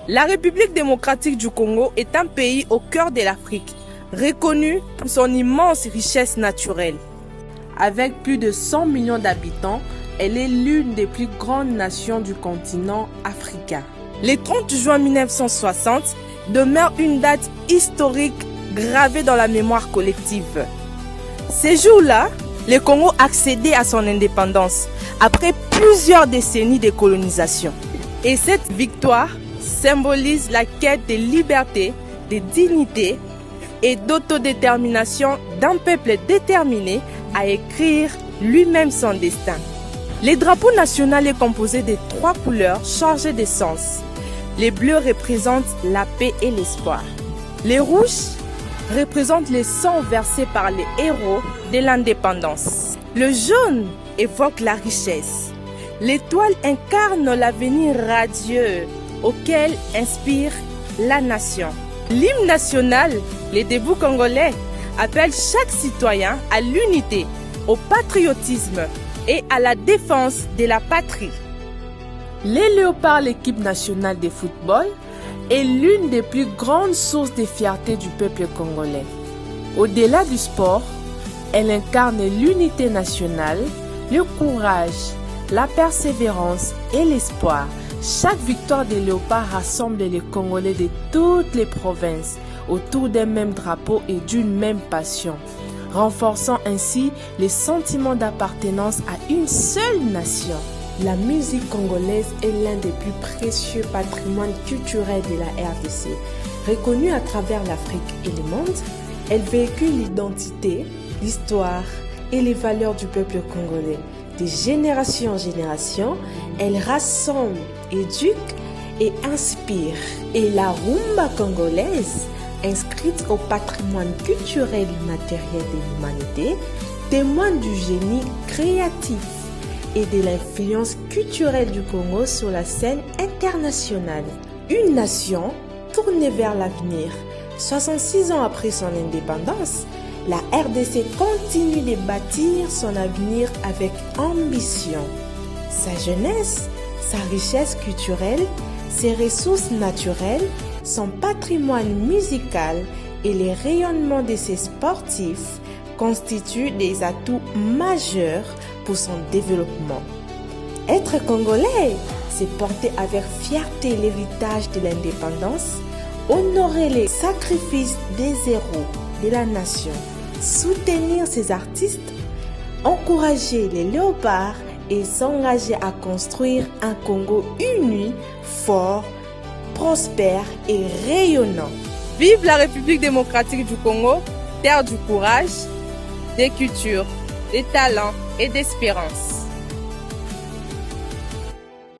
La République démocratique du Congo est un pays au cœur de l'Afrique, reconnu pour son immense richesse naturelle. Avec plus de 100 millions d'habitants, elle est l'une des plus grandes nations du continent africain. Le 30 juin 1960 demeure une date historique gravée dans la mémoire collective. Ce jour-là, le Congo accédait à son indépendance après plusieurs décennies de colonisation. Et cette victoire symbolise la quête de liberté, de dignité et d'autodétermination d'un peuple déterminé à écrire lui-même son destin. Le drapeau national est composé de 3 couleurs chargées de sens. Les bleus représentent la paix et l'espoir. Les rouges représentent le sang versé par les héros de l'indépendance. Le jaune évoque la richesse. L'étoile incarne l'avenir radieux auquel inspire la nation. L'hymne national, le debout congolais, appelle chaque citoyen à l'unité, au patriotisme et à la défense de la patrie. Les Léopards, l'équipe nationale de football, est l'une des plus grandes sources de fierté du peuple congolais. Au-delà du sport, elle incarne l'unité nationale, le courage, la persévérance et l'espoir. Chaque victoire des Léopards rassemble les Congolais de toutes les provinces autour d'un même drapeau et d'une même passion, renforçant ainsi les sentiments d'appartenance à une seule nation. La musique congolaise est l'un des plus précieux patrimoines culturels de la RDC. Reconnue à travers l'Afrique et le monde, elle véhicule l'identité, l'histoire et les valeurs du peuple congolais. De génération en génération, elle rassemble, éduque et inspire. Et la rumba congolaise, inscrite au patrimoine culturel et matériel de l'humanité, témoigne du génie créatif et de l'influence culturelle du Congo sur la scène internationale. Une nation tournée vers l'avenir. 66 ans après son indépendance, la RDC continue de bâtir son avenir avec ambition. Sa jeunesse, sa richesse culturelle, ses ressources naturelles, son patrimoine musical et les rayonnements de ses sportifs constituent des atouts majeurs pour son développement. Être congolais, c'est porter avec fierté l'héritage de l'indépendance, honorer les sacrifices des héros de la nation, soutenir ses artistes, encourager les léopards et s'engager à construire un Congo uni, fort, prospère et rayonnant. Vive la République démocratique du Congo, terre du courage, des cultures, des talents et d'espérance.